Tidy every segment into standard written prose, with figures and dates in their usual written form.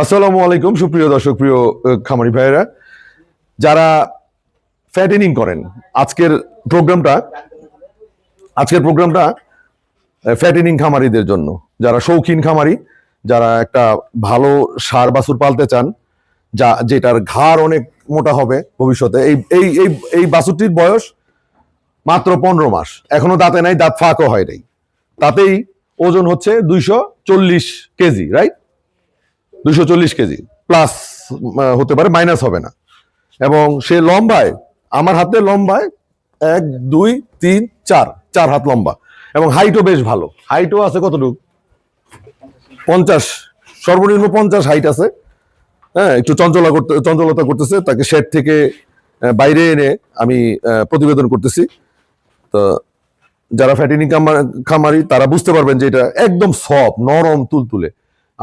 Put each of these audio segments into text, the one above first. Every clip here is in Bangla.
আসসালামু আলাইকুম সুপ্রিয় দর্শক, প্রিয় খামারি ভাইয়েরা যারা ফ্যাটেনিং করেন। আজকের প্রোগ্রামটা ফ্যাটেনিং খামারিদের জন্য, যারা শৌখিন খামারি, যারা একটা ভালো ষাঁড় বাছুর পালতে চান, যেটার ঘাড় অনেক মোটা হবে ভবিষ্যতে। এই এই এই এই বাছুরটির বয়স মাত্র 15 মাস, এখনো দাঁতে নাই, দাঁত ফাঁকও হয় নাই। তাতেই ওজন হচ্ছে 240 কেজি, রাইট? 240 কেজি প্লাস হতে পারে, মাইনাস হবে না। এবং সে লম্বায়, আমার হাতে লম্বায় 1 2 3 4 4 হাত লম্বা, এবং হাইটও বেশ ভালো। হাইটও আছে কতটুকু? 50, সর্বনিম্ন 50 হাইট আছে। হ্যাঁ, একটু চঞ্চলতা করতেছে, তাকে শেড থেকে বাইরে এনে আমি প্রতিবেদন করতেছি। তো যারা ফ্যাটিনি খামারি তারা বুঝতে পারবেন যে এটা একদম সফট, নরম, তুলতুলে।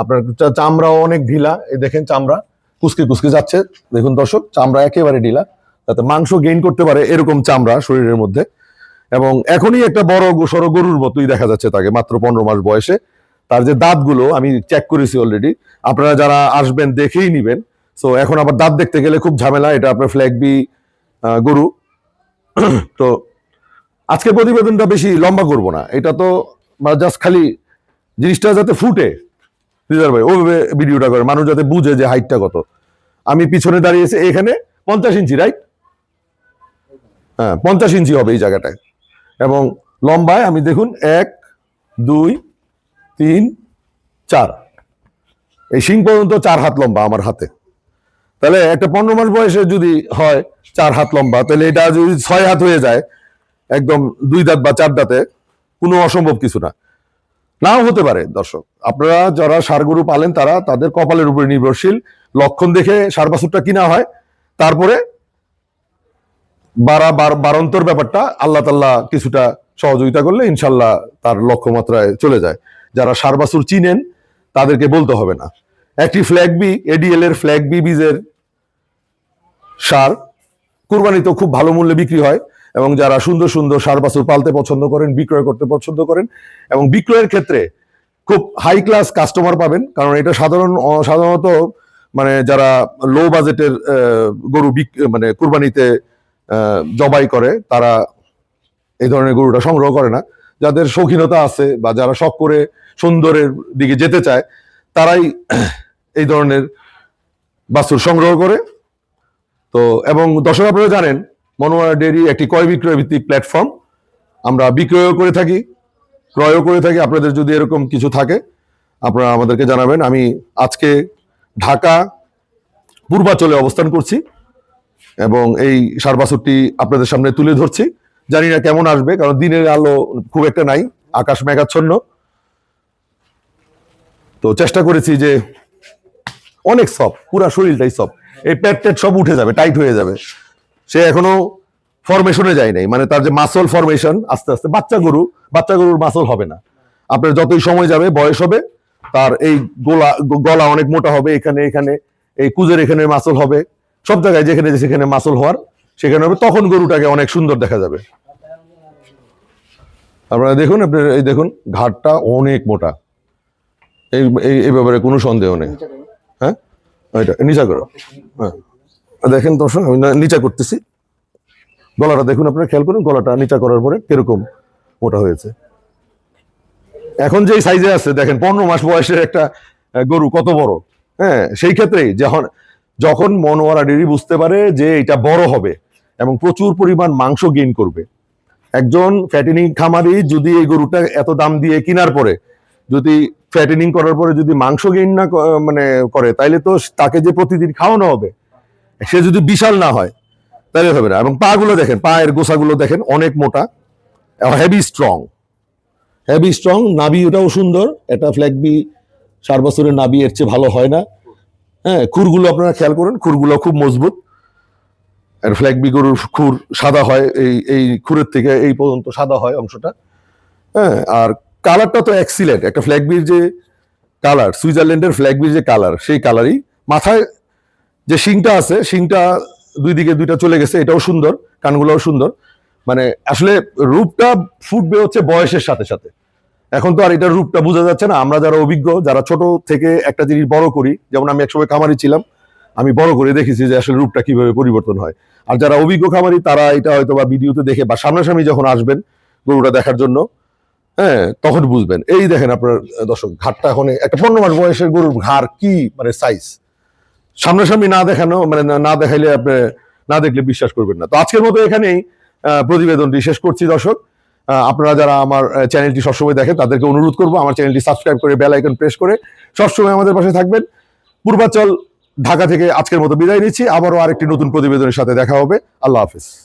আপনার চামড়াও অনেক ঢিলা, এই দেখেন চামড়া কুচকে কুচকে যাচ্ছে। দেখুন দর্শক, চামড়া একেবারে ঢিলা, যাতে মাংস গেইন করতে পারে এরকম চামড়া শরীরের মধ্যে। এবং এখনই একটা বড় সড়ো গরুর মতোই দেখা যাচ্ছে তাকে, মাত্র 15 মাস বয়সে। তার যে দাঁতগুলো আমি চেক করেছি অলরেডি, আপনারা যারা আসবেন দেখেই নিবেন। সো এখন আবার দাঁত দেখতে গেলে খুব ঝামেলা। এটা আপনার ফ্ল্যাগবি গরু। তো আজকে প্রতিবেদনটা বেশি লম্বা করব না, এটা তো জাস্ট খালি জিনিসটা যাতে ফুটে, রিজার ভাই ওইভাবে ভিডিওটা করে, মানুষ যাতে বুঝে যে হাইটটা কত। আমি পিছনে দাঁড়িয়েছি, এখানে 50 ইঞ্চি, রাইট? হ্যাঁ, 50 ইঞ্চি হবে এই জায়গাটায়। এবং লম্বায় আমি দেখুন 1 2 3 4, এই শিং পর্যন্ত 4 হাত লম্বা আমার হাতে। তাহলে একটা 15 মাস বয়সে যদি হয় 4 হাত লম্বা, তাহলে এটা যদি 6 হাত হয়ে যায় একদম 2 দাঁত বা 4 দাঁতে, কোনো অসম্ভব কিছু না। নাও হতে পারে। দর্শক, আপনারা যারা ষাঁড় গরু পালেন তারা তাদের কপালের উপরে নির্ভরশীল। লক্ষণ দেখে ষাঁড় বাছুরটা কিনা হয়, তারপরে বারন্তর ব্যাপারটা আল্লাহ তাআলা কিছুটা সহযোগিতা করলে ইনশাল্লাহ তার লক্ষ্যমাত্রায় চলে যায়। যারা ষাঁড় বাছুর চিনেন তাদেরকে বলতে হবে না। একটি ফ্ল্যাগবি, এডিএল এর ফ্ল্যাগবি বীজের ষাঁড় কুরবানিতেও খুব ভালো মূল্যে বিক্রি হয়। এবং যারা সুন্দর সুন্দর ষাঁড় বাছুর পালতে পছন্দ করেন, বিক্রয় করতে পছন্দ করেন, এবং বিক্রয়ের ক্ষেত্রে খুব হাই ক্লাস কাস্টমার পাবেন। কারণ এটা সাধারণত মানে যারা লো বাজেটের গরু মানে কুরবানিতে জবাই করে, তারা এই ধরনের গরুটা সংগ্রহ করে না। যাদের শৌখিনতা আছে বা যারা শখ করে সুন্দরের দিকে যেতে চায়, তারাই এই ধরনের বাছুর সংগ্রহ করে। তো এবং দর্শক, আপনারা জানেন মনোয়ারা ডেইরি একটি ক্রয় বিক্রয় ভিত্তিক প্ল্যাটফর্ম। আমরা বিক্রয়ও করে থাকি, ক্রয়ও করে থাকি। আপনাদের যদি এরকম কিছু থাকে আপনারা আমাদেরকে জানাবেন। আমি আজকে ঢাকা পূর্বাঞ্চলে অবস্থান করছি এবং এই ষাঁড় বাছুরটি আপনাদের সামনে তুলে ধরছি। জানি না কেমন আসবে, কারণ দিনের আলো খুব একটা নাই, আকাশ মেঘাচ্ছন্ন। তো চেষ্টা করেছি যে অনেক সফট, পুরা শরীরটাই সফট। এই পেট সব উঠে যাবে, টাইট হয়ে যাবে। সে এখনো ফরমেশনে যায় নাই, মানে তার যে মাসল ফরমেশন আস্তে আস্তে। বাচ্চা গরুর মাসল হবে না। আপনার যতই সময় যাবে, বয়স হবে, তার এই গলা অনেক মোটা হবে। এখানে এই কুজের এখানে মাসল হবে, সব জায়গায় যেখানে মাসল হওয়ার সেখানে হবে। তখন গরুটাকে অনেক সুন্দর দেখা যাবে। আপনারা দেখুন, এই দেখুন ঘাটটা অনেক মোটা, এই ব্যাপারে কোনো সন্দেহ নেই। হ্যাঁ, এটা নিচা করো। হ্যাঁ, দেখেন দর্শক, আমি নিচা করতেছি। গলাটা দেখুন, আপনারা খেয়াল করুন, গলাটা নিচা করার পরে কিরকম মোটা হয়েছে। এখন যে সাইজে আছে দেখেন, 15 মাস বয়সের একটা গরু কত বড়। হ্যাঁ, সেই ক্ষেত্রেই যখন মনোয়ারা ডেইরি বুঝতে পারে যে এটা বড় হবে এবং প্রচুর পরিমাণ মাংস গেইন করবে, একজন ফ্যাটেনিং খামারি যদি এই গরুটা এত দাম দিয়ে কেনার পরে, যদি ফ্যাটেনিং করার পরে যদি মাংস গেইন না মানে করে, তাইলে তো তাকে যে প্রতিদিন খাওয়ানো হবে সে যদি বিশাল না হয় তাহলে হবে না। এবং পা গুলো দেখেন, পায়ের গোছাগুলো দেখেন, অনেক মোটা, হেভি স্ট্রং। নাভি ওটাও সুন্দর। এটা ফ্ল্যাগবি ষাঁড় বাছুরের নাভি এর চেয়ে ভালো হয় না। হ্যাঁ, খুরগুলো আপনারা খেয়াল করুন, খুরগুলো খুব মজবুত। আর ফ্ল্যাগবি গরুর খুর সাদা হয়, এই খুরের থেকে এই পর্যন্ত সাদা হয় অংশটা। হ্যাঁ, আর কালারটা তো এক্সিলেন্ট। একটা ফ্ল্যাগবির যে কালার, সুইজারল্যান্ডের ফ্ল্যাগবির যে কালার, সেই কালারই। মাথায় যে শিংটা আছে, শিংটা দুই দিকে দুইটা চলে গেছে, এটাও সুন্দর। কানগুলোও সুন্দর। মানে আসলে রূপটা ফুটবে হচ্ছে বয়সের সাথে সাথে। এখন তো আর এটার রূপটা বোঝা যাচ্ছে না। আমরা যারা অভিজ্ঞ, যারা ছোট থেকে একটা জিনিস বড় করি, যেমন আমি একসময় খামারি ছিলাম, আমি বড় করে দেখেছি যে আসলে রূপটা কিভাবে পরিবর্তন হয়। আর যারা অভিজ্ঞ খামারি তারা এটা হয়তো বা ভিডিওতে দেখে বা সামনাসামনি যখন আসবেন গরুটা দেখার জন্য, হ্যাঁ, তখন বুঝবেন। এই দেখেন আপনার দর্শক, ঘাটটা এখন একটা 15 মাস বয়সের গরুর ঘাড় কি মানে সাইজ, সামনাসামনি না দেখানো মানে না দেখাইলে আপনি না দেখলে বিশ্বাস করবেন না। তো আজকের মতো এখানেই প্রতিবেদনটি শেষ করছি দর্শক। আপনারা যারা আমার চ্যানেলটি সবসময় দেখেন তাদেরকে অনুরোধ করবো আমার চ্যানেলটি সাবস্ক্রাইব করে বেল আইকন প্রেস করে সবসময় আমাদের পাশে থাকবেন। পূর্বাচল ঢাকা থেকে আজকের মতো বিদায় নিচ্ছি। আবারও আরেকটি নতুন প্রতিবেদনের সাথে দেখা হবে। আল্লাহ হাফেজ।